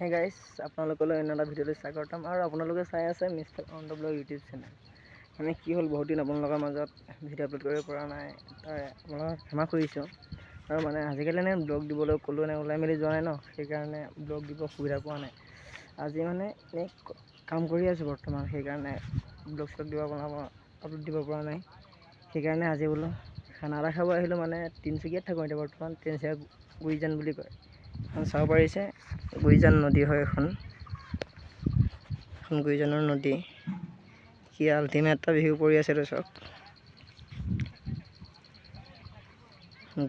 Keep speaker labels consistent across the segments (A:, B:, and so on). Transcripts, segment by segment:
A: Hey guys, আপোনালোকলৈ অন্য এটা ভিডিঅ'লৈ স্বাগতম আৰু আপোনালোকে চাই আছে mister on the blog YouTube channel. মানে কি হ'ল, বহুত দিন আপোনালোকৰ মাজত ভিডিঅ' আপলোড কৰিব পৰা নাই, তাৰ আপোনালোকক ক্ষমা কৰিছোঁ। আৰু মানে আজিকালি ব্লগ দিবলৈ ক'লেও ওলাই মেলি যোৱা নাই ন, সেইকাৰণে ব্লগ দিব সুবিধা পোৱা নাই। আজি মানে এনেই কাম কৰি আছোঁ বৰ্তমান, সেইকাৰণে ব্লগ চলগ আপলোড দিব পৰা নাই। সেইকাৰণে আজি বোলো খানা এটা খাব আহিলোঁ। মানে তিনিচুকীয়াত থাকোঁ এতিয়া বৰ্তমান, তিনিচুকীয়া গুৰিজান বুলি কয়। চাব পাৰিছে, গুৰিজান নদী হয় এখন গুৰিজানৰ নদী। কি আল্টিমেট এটা ভিউ পৰি আছে তো চাওক।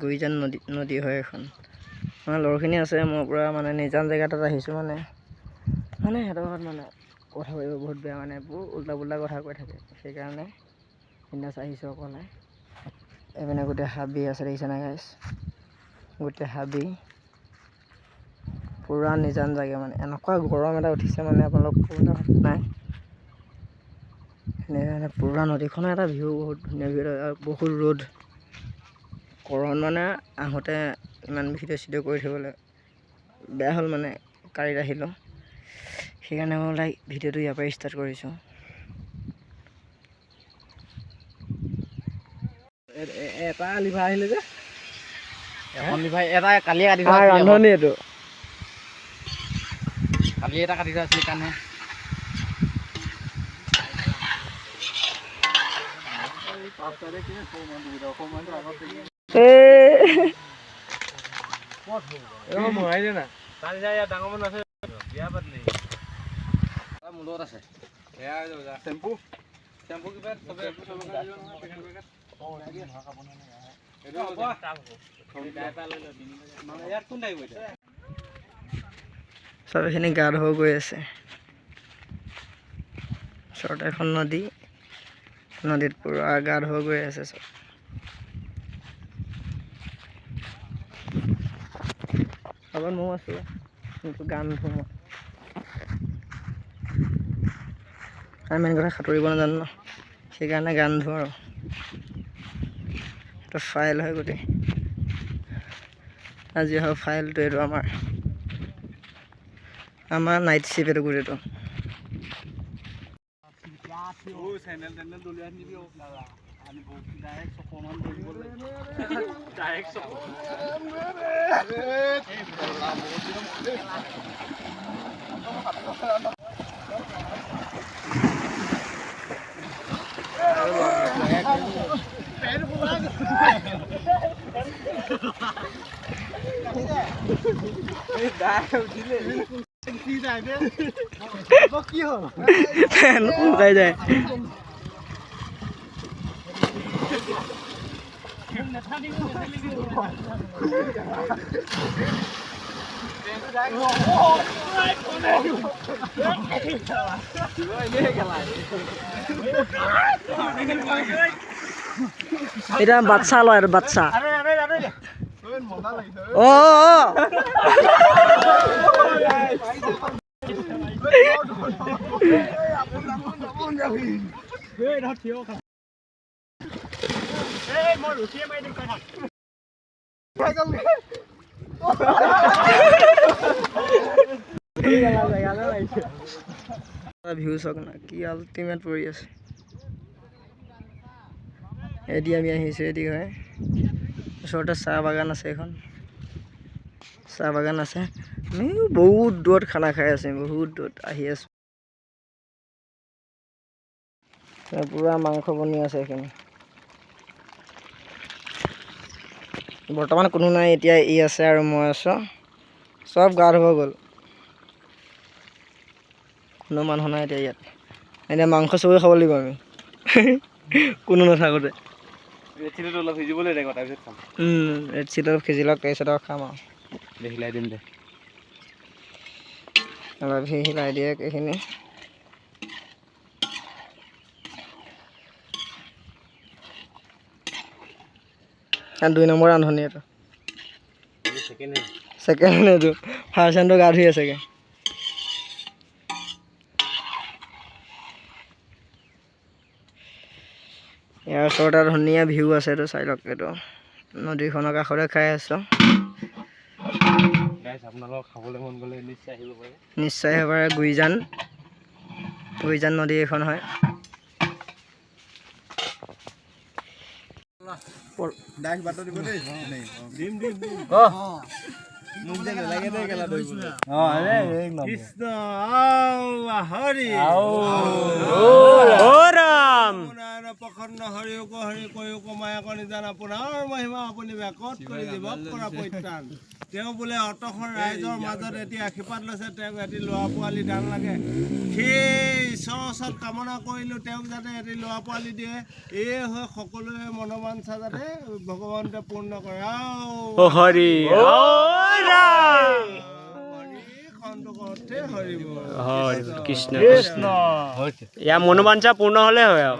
A: গুৰিজান নদী হয় এখন। মানে ল'ৰাখিনি আছে, মই পূৰা মানে নিজান জেগা এটাত আহিছোঁ। মানে সিহঁতৰ ঘৰত মানে কথা পাতিব বহুত বেয়া, মানে বহুত উল্টা পুল্টা কথা কৈ থাকে। সেইকাৰণে বিন্দাছ আহিছোঁ অকলে। এইপিনে গোটেই হাবি আছে, দেখিছে নাই গাইছ? গোটেই হাবি, পূৰা নিজান জেগা। মানে এনেকুৱা গৰম এটা উঠিছে, মানে আপোনালোক ক'বলৈ ভাত নাই। সেনেকৈ পূৰা নদীখনৰ এটা ভিউ বহুত ধুনীয়া ভিউ, বহুত ৰ'দ। গৰম মানে আহোঁতে ইমান ভিডিঅ' চিডিঅ' কৰি থাকিবলৈ বেয়া হ'ল, মানে গাড়ীত আহিলোঁ। সেইকাৰণে মই ভিডিঅ'টো ইয়াৰ পৰাই ষ্টাৰ্ট কৰিছোঁ। এটা লিভাৰ আহিলে যে, এখন লিভাৰ এটা কালি কাটি থোৱা ৰান্ধনি, এইটো কালি এটা কাটি থোৱা আছিল কাৰণে মৰাই দিয়ে না। ডাঙৰ মানুহ আছে, বিয়া পাতিলে মোৰ লগত আছে। চেম্পু কিবা চব এইখিনি গা ধুব গৈ আছে। ওচৰতে এখন নদী, নদীত পূৰা গা ধুব গৈ আছে চব। লগত ময়ো আছোঁ, কিন্তু গা নুধো মই। আমি মেইন কথা সাঁতুৰিব নাজানো ন, সেইকাৰণে গা নুধো আৰু। এইটো ফাইল হয় গোটেই, আজি হয় ফাইলটো। এইটো আমাৰ নাইট শ্বিপ, এইটো গোটেইটো। চেণ্ডেল দলিয়াই নিবি ডাইৰেক্ট চকমান কি হ'ল শুকাই যায়। এটা বাচ্চা লয়, আৰু বাচ্চা ভিউ চাওক না, কি আল্টিমেট পৰি আছে। এদি আমি আহিছোঁ, এদি হয় ওচৰতে চাহ বাগান আছে। এখন চাহ বাগান আছে। আমি বহুত দূৰত খানা খাই আছোঁ, বহুত দূৰত আহি আছোঁ। পূৰা মাংস বনি আছে এইখিনি। বৰ্তমান কোনো নাই, এতিয়া ই আছে আৰু মই আছোঁ। চব গা ধুব গ'ল, কোনো মানুহ নাই এতিয়া ইয়াত। এতিয়া মাংস চবেই খাব লাগিব আমি, কোনো নাথাকোঁতে। ৰেড চিলিটো অলপ সিজিবলৈ দে, তাৰপিছত খাম। ৰেড চিলি অলপ সিজি লওক, তাৰপিছত আৰু খাম আৰু। হিলাই দিম দে, অলপ হিলাই দিয়ে এইখিনি। আৰু 2 নম্বৰ ৰান্ধনি এইটো, ছেকেণ্ড হেণ্ড। এইটো ফাৰ্ষ্ট হেণ্ডটো গা ধুই আছেগৈ। ইয়াৰ ওচৰত এটা ধুনীয়া ভিউ আছে, এইটো চাই লওক। এইটো নদীখনৰ কাষতে খাই আছোঁ।
B: গাইছ আপোনালোকক খাবলৈ মন গ'লে নিশ্চয় আহিব পাৰে।
A: নিশ্চয় আহিব পাৰে। গুইজান নদী এখন হয়।
B: কৃষ্ণ হৰি প্ৰসন্ন হৰি উক হৰি কৈ উক মায়াক নিজান আপোনাৰ মহিমা আপুনি ব্যাকত কৰি জীৱক কৰা পৰিত্ৰাণ। তেওঁ বোলে অতখন ৰাইজৰ মাজত এটি আশীৰ্বাদ লৈছে, তেওঁক এটি ল'ৰা পোৱালি দান লাগে। সেই ঈশ্বৰৰ ওচৰত কামনা কৰিলোঁ তেওঁক যাতে এটি ল'ৰা পোৱালি দিয়ে। এই হৈ সকলোৱে মনোবাঞ্ছা যাতে ভগৱন্তে পূৰ্ণ কৰে। হৰি কৃষ্ণ কৃষ্ণ। ইয়াৰ মনোবাঞ্ছা পূৰ্ণ হ'লে হয় আৰু